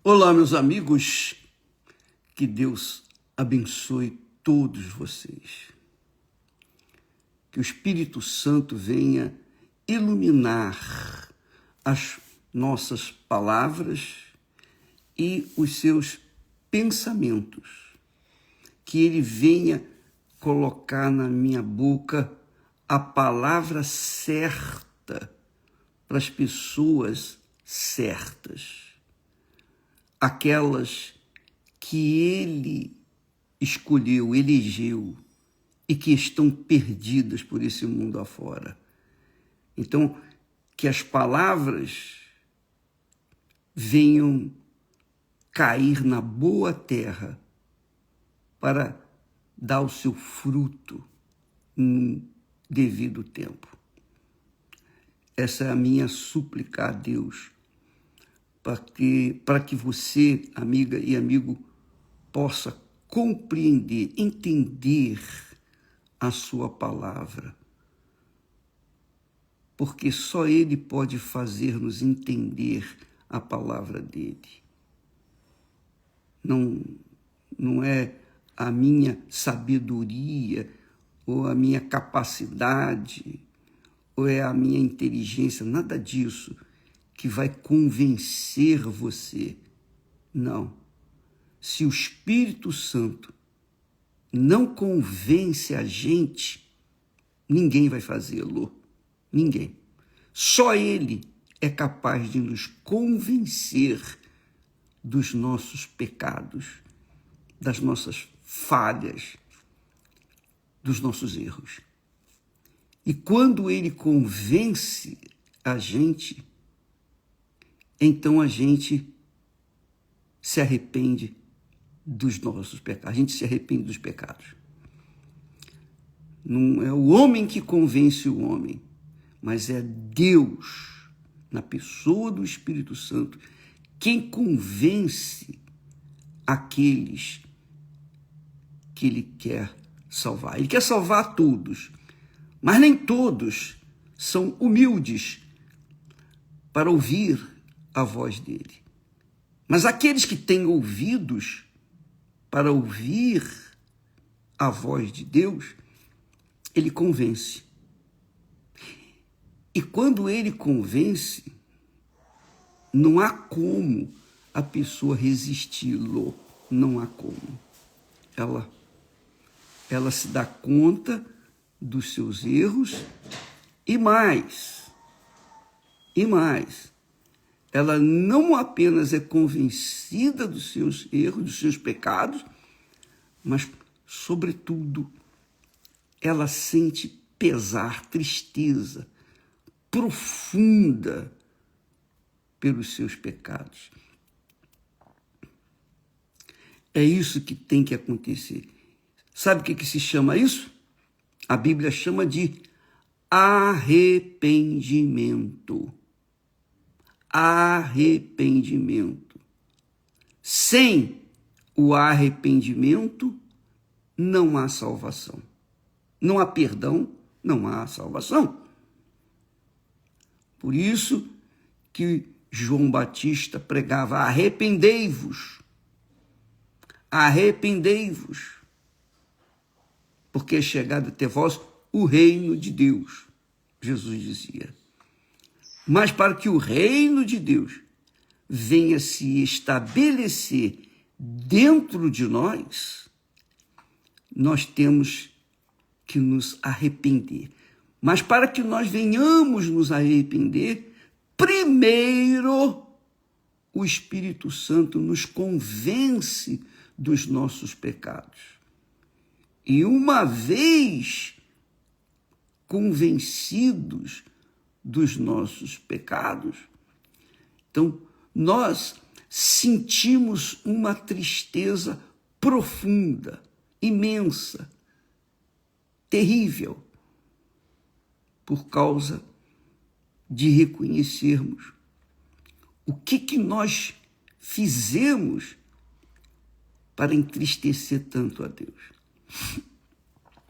Olá, meus amigos, que Deus abençoe todos vocês. Que o Espírito Santo venha iluminar as nossas palavras e os seus pensamentos. Que Ele venha colocar na minha boca a palavra certa para as pessoas certas. Aquelas que Ele escolheu, elegeu e que estão perdidas por esse mundo afora. Então, que as palavras venham cair na boa terra para dar o seu fruto no devido tempo. Essa é a minha súplica a Deus, para que você, amiga e amigo, possa compreender, entender a sua palavra. Porque só Ele pode fazer-nos entender a palavra dele. Não é a minha sabedoria, ou a minha capacidade, ou é a minha inteligência, nada disso que vai convencer você. Não. Se o Espírito Santo não convence a gente, ninguém vai fazê-lo. Ninguém. Só Ele é capaz de nos convencer dos nossos pecados, das nossas falhas, dos nossos erros. E quando Ele convence a gente, então a gente se arrepende dos nossos pecados. A gente se arrepende dos pecados. Não é o homem que convence o homem, mas é Deus, na pessoa do Espírito Santo, quem convence aqueles que Ele quer salvar. Ele quer salvar todos, mas nem todos são humildes para ouvir a voz dele. Mas aqueles que têm ouvidos para ouvir a voz de Deus, Ele convence. E quando Ele convence, não há como a pessoa resisti-lo. Não há como. Ela se dá conta dos seus erros e mais. Ela não apenas é convencida dos seus erros, dos seus pecados, mas, sobretudo, ela sente pesar, tristeza profunda pelos seus pecados. É isso que tem que acontecer. Sabe o que se chama isso? A Bíblia chama de arrependimento. Arrependimento. Sem o arrependimento, não há salvação. Não há perdão, não há salvação. Por isso que João Batista pregava: arrependei-vos, arrependei-vos, porque é chegado até vós o reino de Deus, Jesus dizia. Mas para que o reino de Deus venha se estabelecer dentro de nós, nós temos que nos arrepender. Mas para que nós venhamos nos arrepender, primeiro o Espírito Santo nos convence dos nossos pecados. E uma vez convencidos dos nossos pecados, então nós sentimos uma tristeza profunda, imensa, terrível, por causa de reconhecermos o que nós fizemos para entristecer tanto a Deus.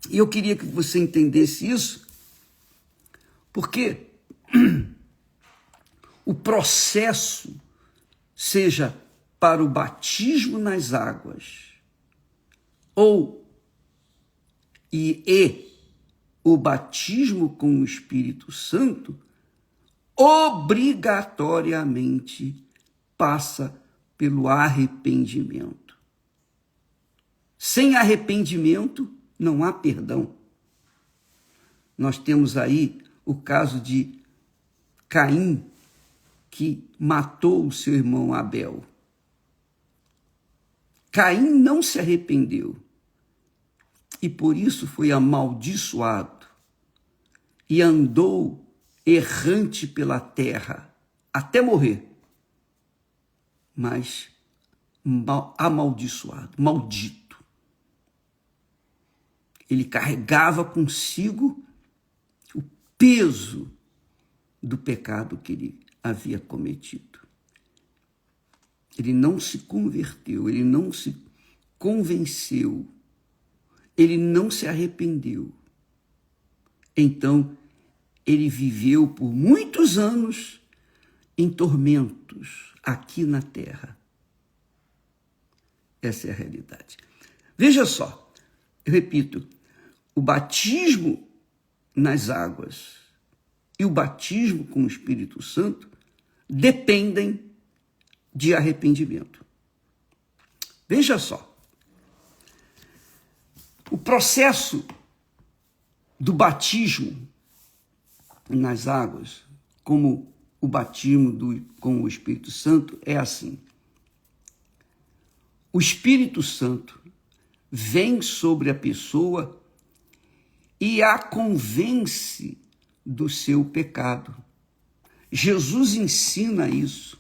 E eu queria que você entendesse isso, porque o processo, seja para o batismo nas águas e o batismo com o Espírito Santo, obrigatoriamente passa pelo arrependimento. Sem arrependimento, não há perdão. Nós temos aí o caso de Caim, que matou o seu irmão Abel. Caim não se arrependeu e por isso foi amaldiçoado e andou errante pela terra até morrer, mas amaldiçoado, maldito. Ele carregava consigo o peso do pecado que ele havia cometido. Ele não se converteu, ele não se convenceu, ele não se arrependeu. Então, ele viveu por muitos anos em tormentos aqui na terra. Essa é a realidade. Veja só, eu repito, o batismo nas águas e o batismo com o Espírito Santo dependem de arrependimento. Veja só, o processo do batismo nas águas, como o batismo com o Espírito Santo, é assim. O Espírito Santo vem sobre a pessoa e a convence do seu pecado. Jesus ensina isso.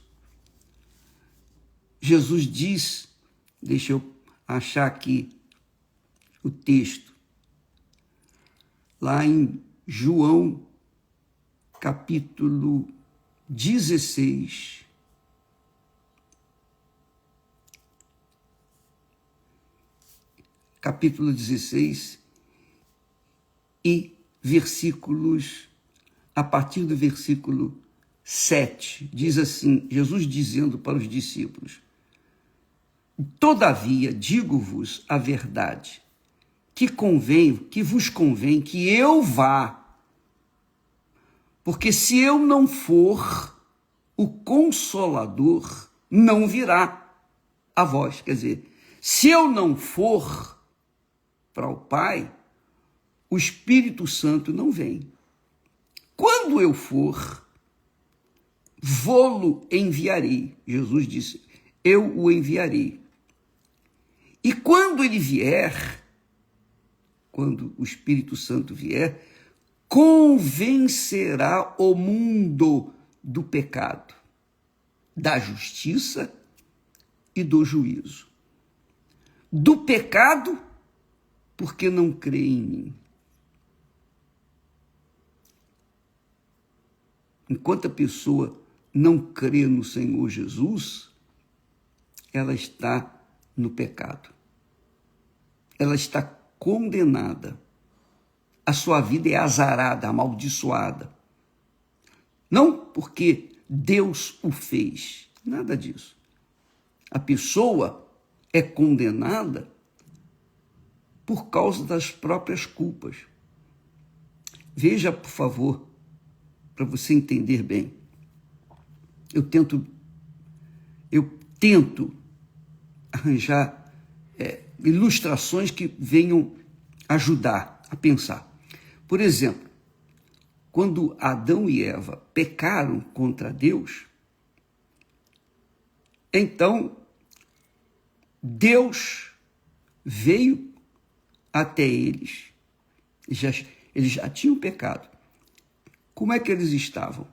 Jesus diz, deixa eu achar aqui o texto, lá em João, capítulo 16, e versículos, a partir do versículo 7, diz assim, Jesus dizendo para os discípulos: todavia, digo-vos a verdade, que vos convém que eu vá, porque se eu não for, o Consolador não virá a vós. Quer dizer, se eu não for para o Pai, o Espírito Santo não vem. Quando eu for, vô-lo enviarei. Jesus disse, eu o enviarei. E quando ele vier, quando o Espírito Santo vier, convencerá o mundo do pecado, da justiça e do juízo. Do pecado, porque não crê em mim. Enquanto a pessoa não crê no Senhor Jesus, ela está no pecado. Ela está condenada. A sua vida é azarada, amaldiçoada. Não porque Deus o fez, nada disso. A pessoa é condenada por causa das próprias culpas. Veja, por favor, para você entender bem. Eu tento arranjar ilustrações que venham ajudar a pensar. Por exemplo, quando Adão e Eva pecaram contra Deus, então Deus veio até eles. Eles já tinham pecado. Como é que eles estavam?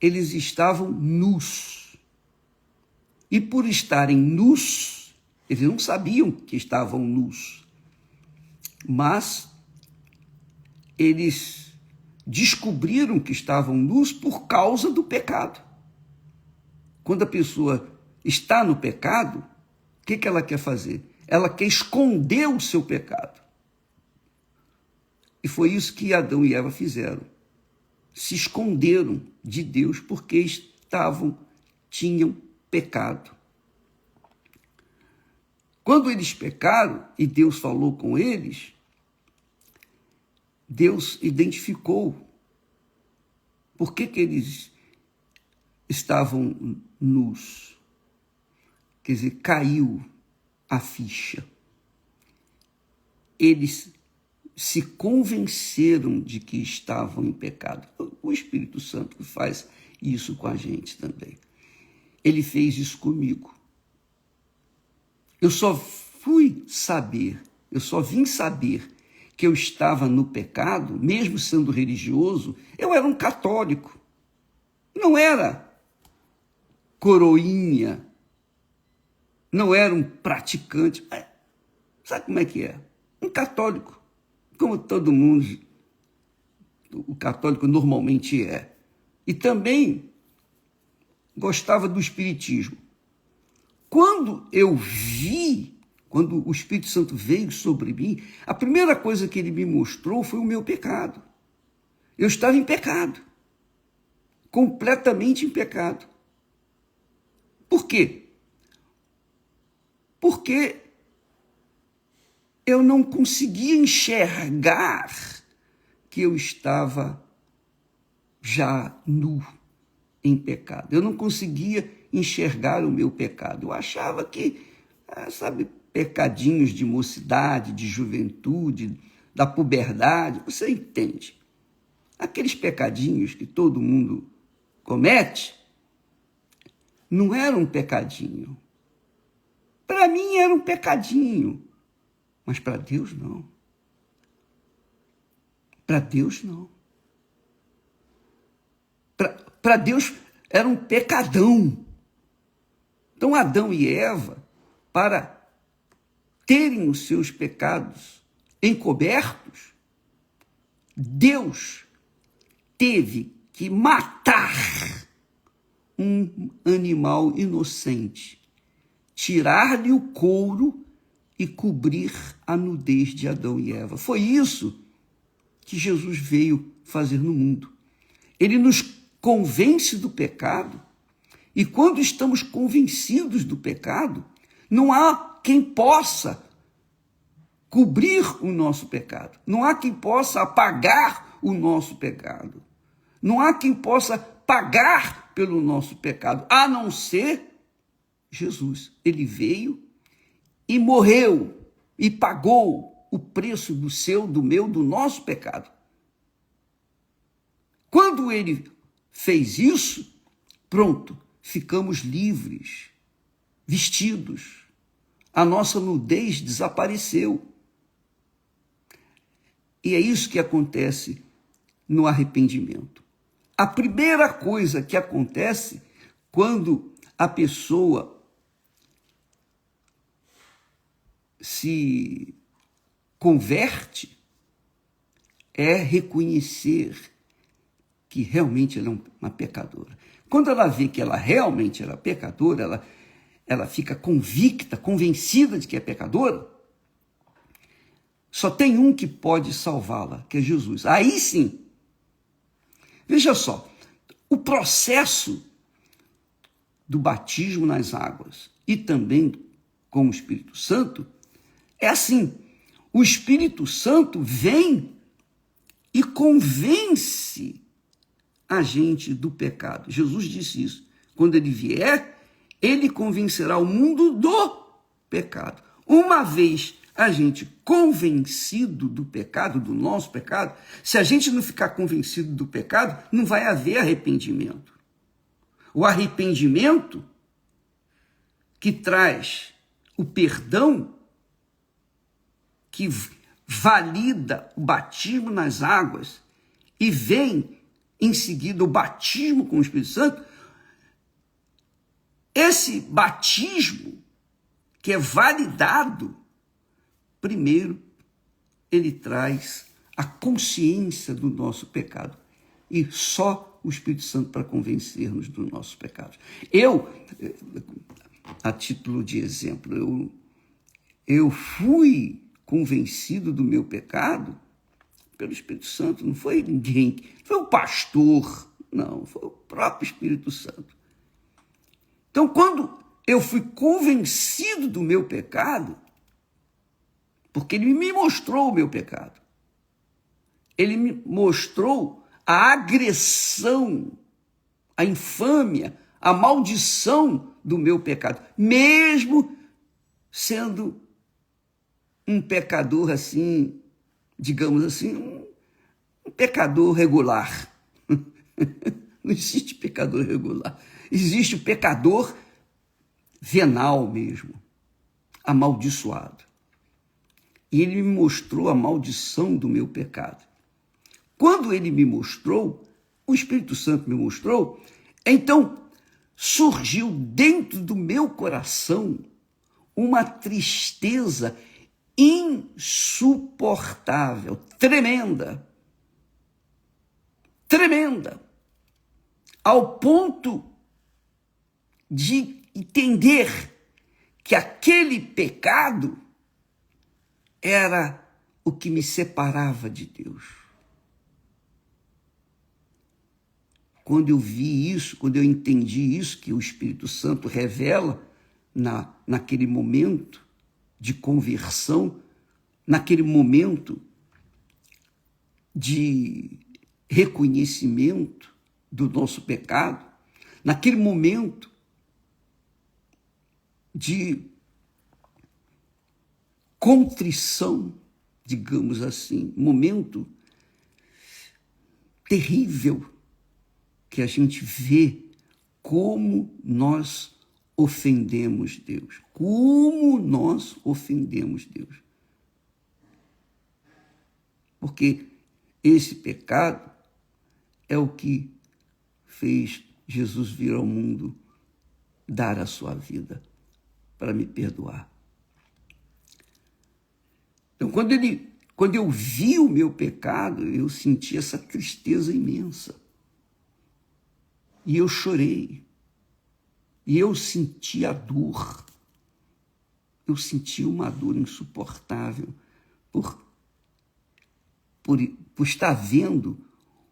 Eles estavam nus. E por estarem nus, eles não sabiam que estavam nus. Mas eles descobriram que estavam nus por causa do pecado. Quando a pessoa está no pecado, o que ela quer fazer? Ela quer esconder o seu pecado. E foi isso que Adão e Eva fizeram. Se esconderam de Deus porque tinham pecado. Quando eles pecaram e Deus falou com eles, Deus identificou por que eles estavam nus. Quer dizer, caiu a ficha. Eles se convenceram de que estavam em pecado. O Espírito Santo faz isso com a gente também. Ele fez isso comigo. Eu só vim saber que eu estava no pecado, mesmo sendo religioso. Eu era um católico. Não era coroinha. Não era um praticante. Sabe como é que é? Um católico, como todo mundo, o católico normalmente é. E também gostava do espiritismo. Quando o Espírito Santo veio sobre mim, a primeira coisa que ele me mostrou foi o meu pecado. Eu estava em pecado, completamente em pecado. Por quê? Porque eu não conseguia enxergar que eu estava já nu em pecado. Eu não conseguia enxergar o meu pecado. Eu achava que, pecadinhos de mocidade, de juventude, da puberdade, você entende. Aqueles pecadinhos que todo mundo comete, não era um pecadinho. Para mim era um pecadinho, mas para Deus não. Para Deus não. Para Deus era um pecadão. Então Adão e Eva, para terem os seus pecados encobertos, Deus teve que matar um animal inocente, tirar-lhe o couro e cobrir a nudez de Adão e Eva. Foi isso que Jesus veio fazer no mundo. Ele nos convence do pecado, e quando estamos convencidos do pecado, não há quem possa cobrir o nosso pecado. Não há quem possa apagar o nosso pecado. Não há quem possa pagar pelo nosso pecado, a não ser Jesus. Ele veio e morreu e pagou o preço do seu, do meu, do nosso pecado. Quando ele fez isso, pronto, ficamos livres, vestidos. A nossa nudez desapareceu. E é isso que acontece no arrependimento. A primeira coisa que acontece quando a pessoa se converte é reconhecer que realmente ela é uma pecadora. Quando ela vê que ela realmente era pecadora, ela fica convicta, convencida de que é pecadora, só tem um que pode salvá-la, que é Jesus. Aí sim, veja só, o processo do batismo nas águas e também com o Espírito Santo é assim: o Espírito Santo vem e convence a gente do pecado. Jesus disse isso. Quando ele vier, ele convencerá o mundo do pecado. Uma vez a gente convencido do pecado, do nosso pecado, se a gente não ficar convencido do pecado, não vai haver arrependimento. O arrependimento que traz o perdão, que valida o batismo nas águas e vem em seguida o batismo com o Espírito Santo, esse batismo que é validado, primeiro, ele traz a consciência do nosso pecado. E só o Espírito Santo para convencer-nos dos nossos pecados. Eu, a título de exemplo, eu fui convencido do meu pecado pelo Espírito Santo. Não foi ninguém, não foi o pastor, não, foi o próprio Espírito Santo. Então, quando eu fui convencido do meu pecado, porque ele me mostrou o meu pecado. Ele me mostrou a agressão, a infâmia, a maldição do meu pecado, mesmo sendo um pecador assim, digamos assim, um pecador regular. Não existe pecador regular. Existe o pecador venal mesmo, amaldiçoado. E ele me mostrou a maldição do meu pecado. Quando ele me mostrou, o Espírito Santo me mostrou, então surgiu dentro do meu coração uma tristeza insuportável, tremenda, ao ponto de entender que aquele pecado era o que me separava de Deus. Quando eu vi isso, quando eu entendi isso, que o Espírito Santo revela naquele momento de conversão, naquele momento de reconhecimento do nosso pecado, naquele momento de contrição, digamos assim, momento terrível que a gente vê como nós ofendemos Deus, como nós ofendemos Deus. Porque esse pecado é o que fez Jesus vir ao mundo dar a sua vida para me perdoar. Então, quando eu vi o meu pecado, eu senti essa tristeza imensa. E eu chorei. E eu senti a dor. Eu senti uma dor insuportável por estar vendo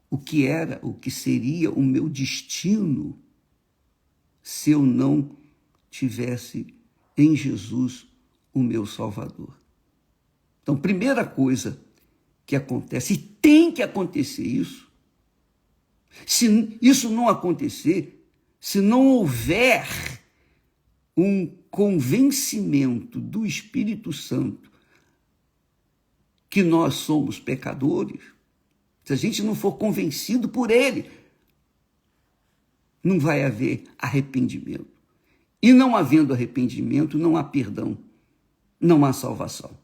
o que seria o meu destino se eu não tivesse em Jesus o meu Salvador. Então, primeira coisa que acontece, e tem que acontecer isso, se isso não acontecer, se não houver um convencimento do Espírito Santo que nós somos pecadores, se a gente não for convencido por ele, não vai haver arrependimento. E não havendo arrependimento, não há perdão, não há salvação.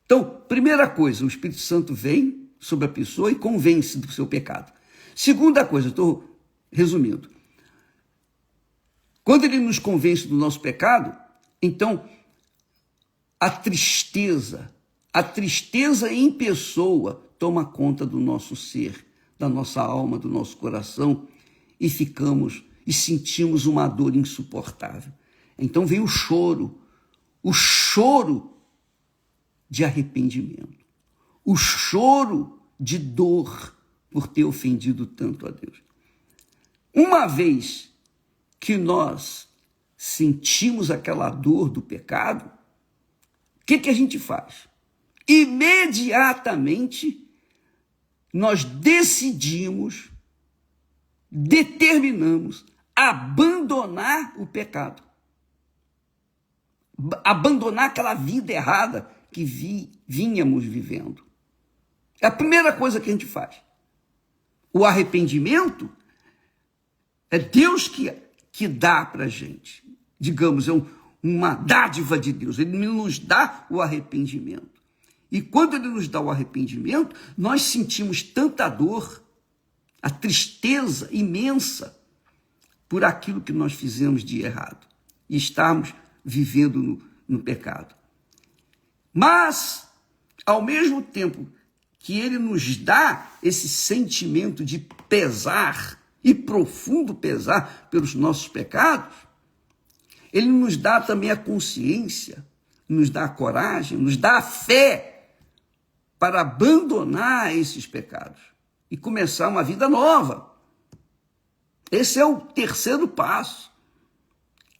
Então, primeira coisa, o Espírito Santo vem sobre a pessoa e convence do seu pecado. Segunda coisa, estou resumindo. Quando ele nos convence do nosso pecado, então a tristeza em pessoa toma conta do nosso ser, da nossa alma, do nosso coração, e sentimos uma dor insuportável. Então vem o choro de arrependimento, o choro de dor por ter ofendido tanto a Deus. Uma vez que nós sentimos aquela dor do pecado, o que a gente faz? Imediatamente nós determinamos abandonar o pecado, abandonar aquela vida errada que vínhamos vivendo. É a primeira coisa que a gente faz. O arrependimento é Deus que dá para a gente. Digamos, é uma dádiva de Deus. Ele nos dá o arrependimento. E quando ele nos dá o arrependimento, nós sentimos tanta dor, a tristeza imensa por aquilo que nós fizemos de errado e estarmos vivendo no pecado. Mas, ao mesmo tempo que ele nos dá esse sentimento de pesar e profundo pesar pelos nossos pecados, ele nos dá também a consciência, nos dá a coragem, nos dá a fé para abandonar esses pecados e começar uma vida nova. Esse é o terceiro passo.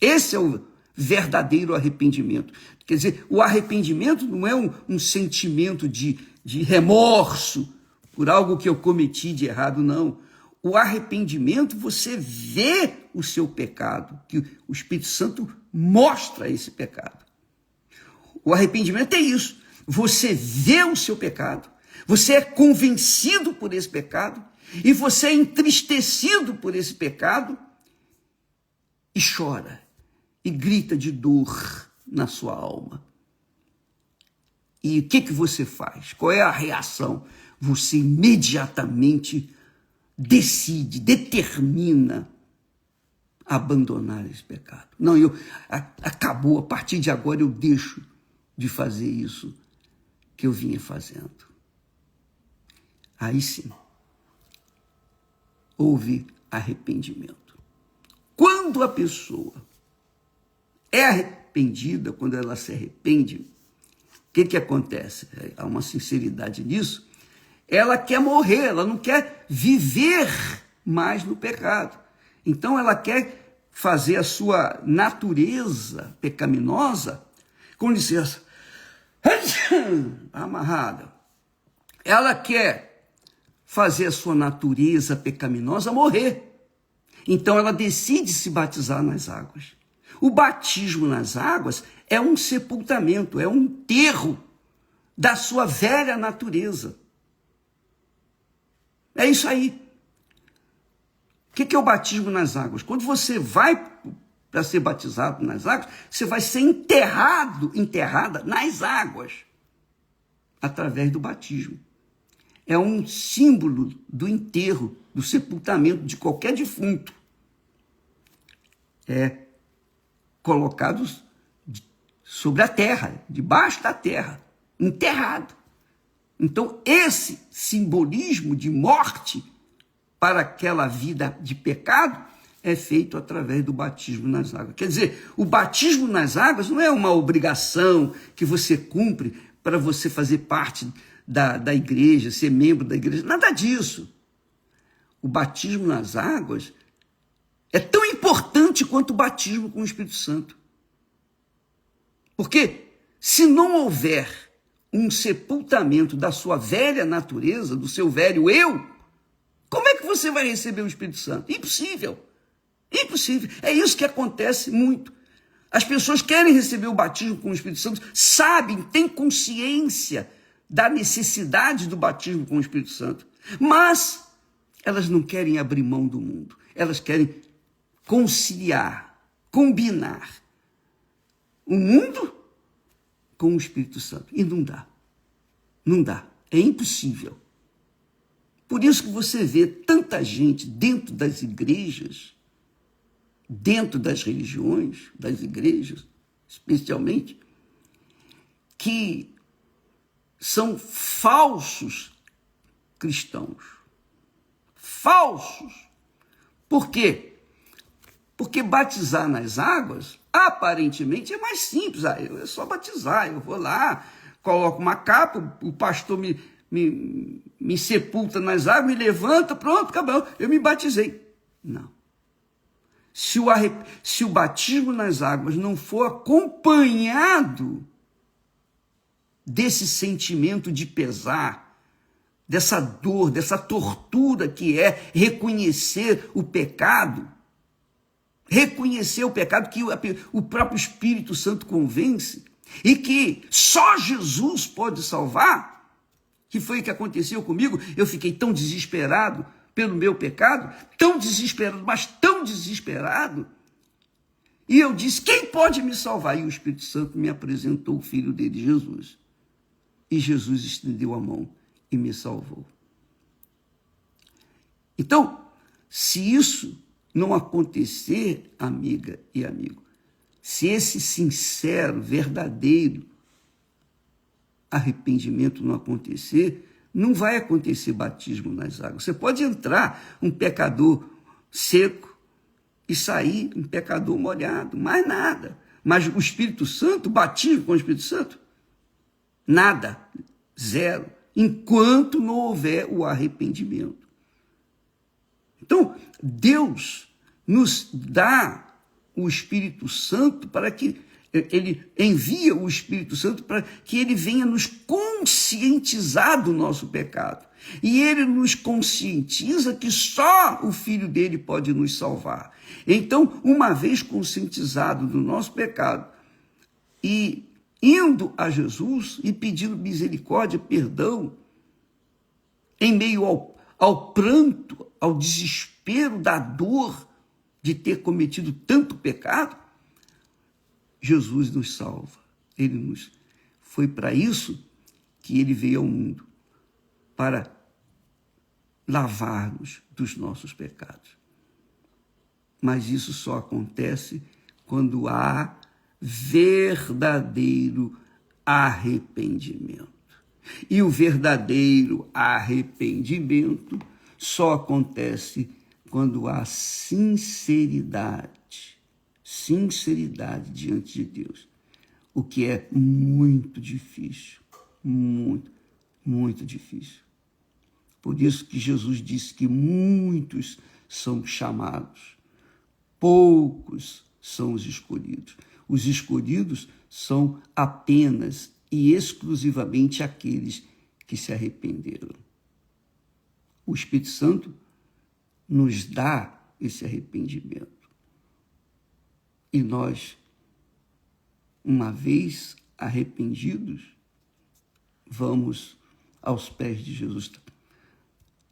Esse é o verdadeiro arrependimento. Quer dizer, o arrependimento não é um sentimento de remorso por algo que eu cometi de errado, não. O arrependimento, você vê o seu pecado, que o Espírito Santo mostra esse pecado. O arrependimento é isso. Você vê o seu pecado, você é convencido por esse pecado, e você é entristecido por esse pecado, e chora, e grita de dor na sua alma. E o que você faz? Qual é a reação? Você imediatamente decide, determina abandonar esse pecado. Não, acabou, a partir de agora eu deixo de fazer isso que eu vinha fazendo. Aí sim, houve arrependimento. Quando a pessoa é arrependida, quando ela se arrepende, o que acontece? Há uma sinceridade nisso. Ela quer morrer, ela não quer viver mais no pecado. Então ela quer fazer a sua natureza pecaminosa, com licença, amarrada. Ela quer fazer a sua natureza pecaminosa morrer. Então ela decide se batizar nas águas. O batismo nas águas é um sepultamento, é um enterro da sua velha natureza. É isso aí. O que é o batismo nas águas? Quando você vai para ser batizado nas águas, você vai ser enterrada nas águas, através do batismo. É um símbolo do enterro, do sepultamento de qualquer defunto. É colocado sobre a terra, debaixo da terra, enterrado. Então, esse simbolismo de morte para aquela vida de pecado é feito através do batismo nas águas. Quer dizer, o batismo nas águas não é uma obrigação que você cumpre para você fazer parte da igreja, ser membro da igreja, nada disso. O batismo nas águas é tão importante quanto o batismo com o Espírito Santo. Porque se não houver um sepultamento da sua velha natureza, do seu velho eu, como é que você vai receber o Espírito Santo? Impossível. Impossível. É isso que acontece muito. As pessoas querem receber o batismo com o Espírito Santo, sabem, têm consciência da necessidade do batismo com o Espírito Santo, mas elas não querem abrir mão do mundo. Elas querem conciliar, combinar o mundo com o Espírito Santo. E não dá. Não dá. É impossível. Por isso que você vê tanta gente dentro das igrejas, dentro das religiões, das igrejas, especialmente, que são falsos cristãos. Falsos. Por quê? Porque batizar nas águas, aparentemente, é mais simples. É só batizar, eu vou lá, coloco uma capa, o pastor me sepulta nas águas, me levanta, pronto, acabou, eu me batizei. Não. Se o batismo nas águas não for acompanhado desse sentimento de pesar, dessa dor, dessa tortura que é reconhecer o pecado que o próprio Espírito Santo convence e que só Jesus pode salvar, que foi o que aconteceu comigo. Eu fiquei tão desesperado pelo meu pecado, tão desesperado, mas tão desesperado, e eu disse, quem pode me salvar? E o Espírito Santo me apresentou o Filho dele, Jesus. E Jesus estendeu a mão e me salvou. Então, se isso não acontecer, amiga e amigo, se esse sincero, verdadeiro arrependimento não acontecer, não vai acontecer batismo nas águas. Você pode entrar um pecador seco e sair um pecador molhado, mais nada. Mas o Espírito Santo, batismo com o Espírito Santo, nada, zero, enquanto não houver o arrependimento. Então, Deus nos dá o Espírito Santo para que ele envia o Espírito Santo para que ele venha nos conscientizar do nosso pecado. E ele nos conscientiza que só o Filho dele pode nos salvar. Então, uma vez conscientizado do nosso pecado e indo a Jesus e pedindo misericórdia, perdão, em meio ao pranto, ao desespero da dor de ter cometido tanto pecado, Jesus nos salva. Foi para isso que ele veio ao mundo, para lavar-nos dos nossos pecados. Mas isso só acontece quando há verdadeiro arrependimento. E o verdadeiro arrependimento só acontece quando há sinceridade diante de Deus, o que é muito difícil, muito, muito difícil. Por isso que Jesus disse que muitos são chamados, poucos são os escolhidos. Os escolhidos são apenas e exclusivamente aqueles que se arrependeram. O Espírito Santo nos dá esse arrependimento. E nós, uma vez arrependidos, vamos aos pés de Jesus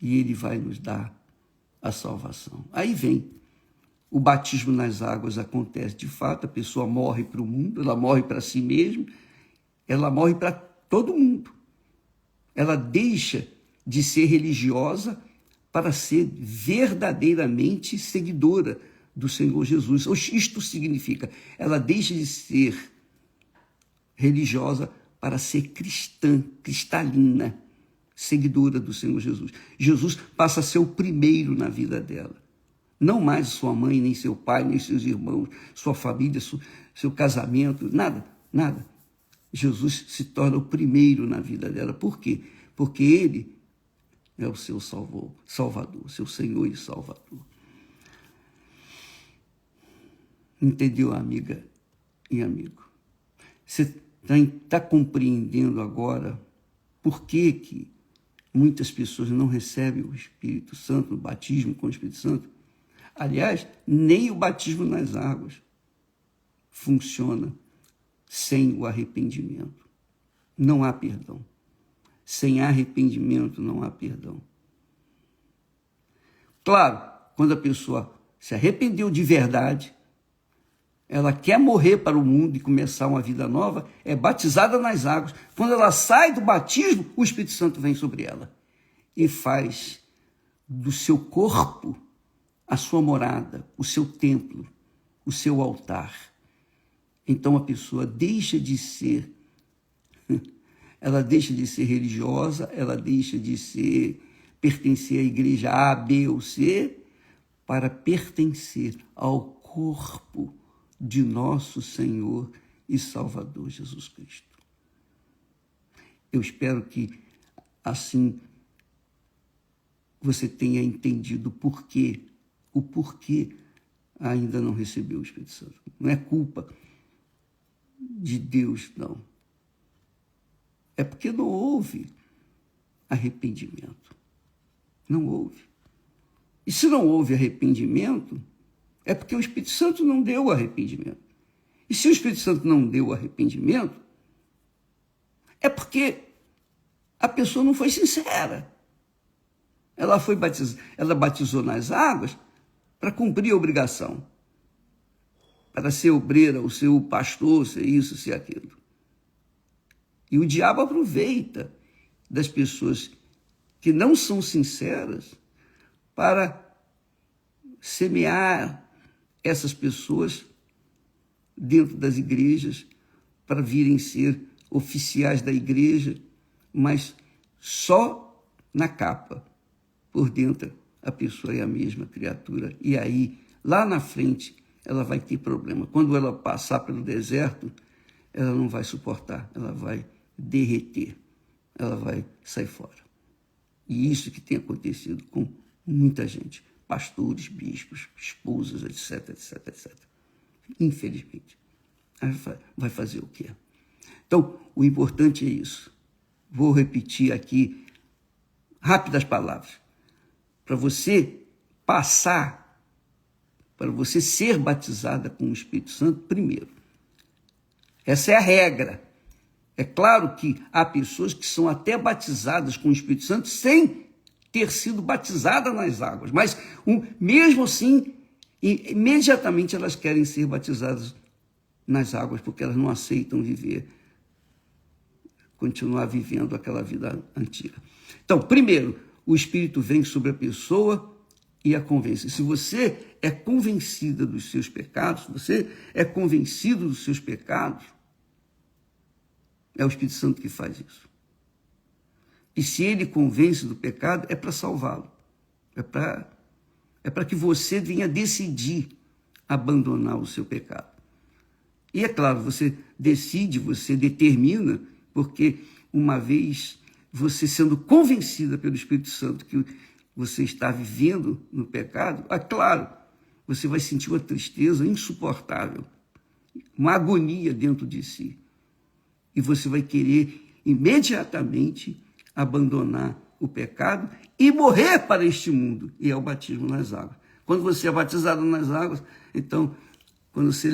e ele vai nos dar a salvação. Aí vem o batismo nas águas, acontece de fato, a pessoa morre para o mundo, ela morre para si mesma, ela morre para todo mundo. Ela deixa de ser religiosa para ser verdadeiramente seguidora do Senhor Jesus. Isto significa, ela deixa de ser religiosa para ser cristã, cristalina, seguidora do Senhor Jesus. Jesus passa a ser o primeiro na vida dela. Não mais sua mãe, nem seu pai, nem seus irmãos, sua família, seu casamento, nada. Jesus se torna o primeiro na vida dela. Por quê? Porque ele é o seu Salvador, seu Senhor e Salvador. Entendeu, amiga e amigo? Você está compreendendo agora por que muitas pessoas não recebem o Espírito Santo, o batismo com o Espírito Santo? Aliás, nem o batismo nas águas funciona sem o arrependimento. Não há perdão. Sem arrependimento não há perdão. Claro, quando a pessoa se arrependeu de verdade, ela quer morrer para o mundo e começar uma vida nova, é batizada nas águas. Quando ela sai do batismo, o Espírito Santo vem sobre ela e faz do seu corpo a sua morada, o seu templo, o seu altar. Então a pessoa deixa de ser, ela deixa de ser religiosa, ela deixa de pertencer à igreja A, B ou C, para pertencer ao corpo de nosso Senhor e Salvador Jesus Cristo. Eu espero que, assim, você tenha entendido o porquê ainda não recebeu o Espírito Santo. Não é culpa de Deus, não. É porque não houve arrependimento. Não houve. E se não houve arrependimento, é porque o Espírito Santo não deu o arrependimento. E se o Espírito Santo não deu o arrependimento, é porque a pessoa não foi sincera. Ela batizou nas águas para cumprir a obrigação, para ser obreira, o seu pastor, ser isso, ser aquilo. E o diabo aproveita das pessoas que não são sinceras para semear essas pessoas dentro das igrejas, para virem ser oficiais da igreja, mas só na capa. Por dentro, a pessoa é a mesma criatura. E aí, lá na frente, ela vai ter problema. Quando ela passar pelo deserto, ela não vai suportar, ela vai derreter, ela vai sair fora. E isso que tem acontecido com muita gente, pastores, bispos, esposas, etc. infelizmente. Vai fazer o quê? Então, o importante é isso. Vou repetir aqui rápidas palavras. Para você passar, para você ser batizada com o Espírito Santo, primeiro. Essa é a regra. É claro que há pessoas que são até batizadas com o Espírito Santo sem ter sido batizadas nas águas, mas mesmo assim, imediatamente elas querem ser batizadas nas águas, porque elas não aceitam continuar vivendo aquela vida antiga. Então, primeiro, o Espírito vem sobre a pessoa e a convence. Se você é convencida dos seus pecados, se você é convencido dos seus pecados, é o Espírito Santo que faz isso. E se ele convence do pecado, é para salvá-lo. É para que você venha decidir abandonar o seu pecado. E é claro, você decide, você determina, porque uma vez você sendo convencida pelo Espírito Santo que você está vivendo no pecado, é claro, você vai sentir uma tristeza insuportável, uma agonia dentro de si. E você vai querer imediatamente abandonar o pecado e morrer para este mundo. E é o batismo nas águas. Quando você é batizado nas águas, então, quando você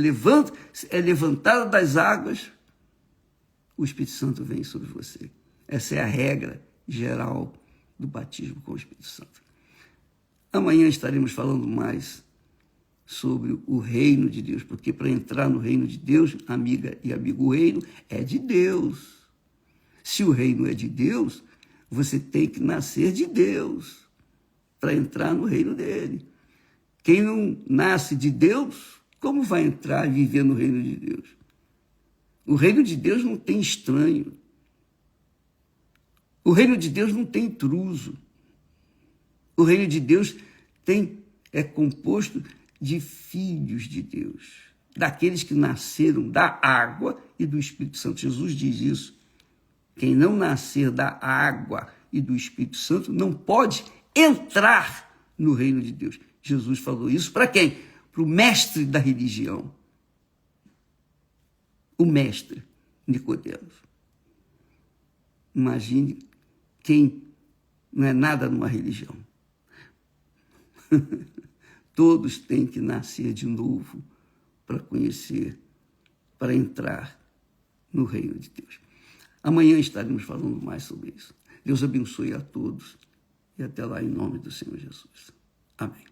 é levantado das águas, o Espírito Santo vem sobre você. Essa é a regra geral do batismo com o Espírito Santo. Amanhã estaremos falando mais sobre o reino de Deus, porque para entrar no reino de Deus, amiga e amigo, o reino é de Deus. Se o reino é de Deus, você tem que nascer de Deus para entrar no reino dele. Quem não nasce de Deus, como vai entrar e viver no reino de Deus? O reino de Deus não tem estranho. O reino de Deus não tem intruso. O reino de Deus é composto de filhos de Deus, daqueles que nasceram da água e do Espírito Santo. Jesus diz isso. Quem não nascer da água e do Espírito Santo não pode entrar no reino de Deus. Jesus falou isso para quem? Para o mestre da religião. O mestre Nicodemos. Imagine quem não é nada numa religião. Todos têm que nascer de novo para conhecer, para entrar no reino de Deus. Amanhã estaremos falando mais sobre isso. Deus abençoe a todos e até lá em nome do Senhor Jesus. Amém.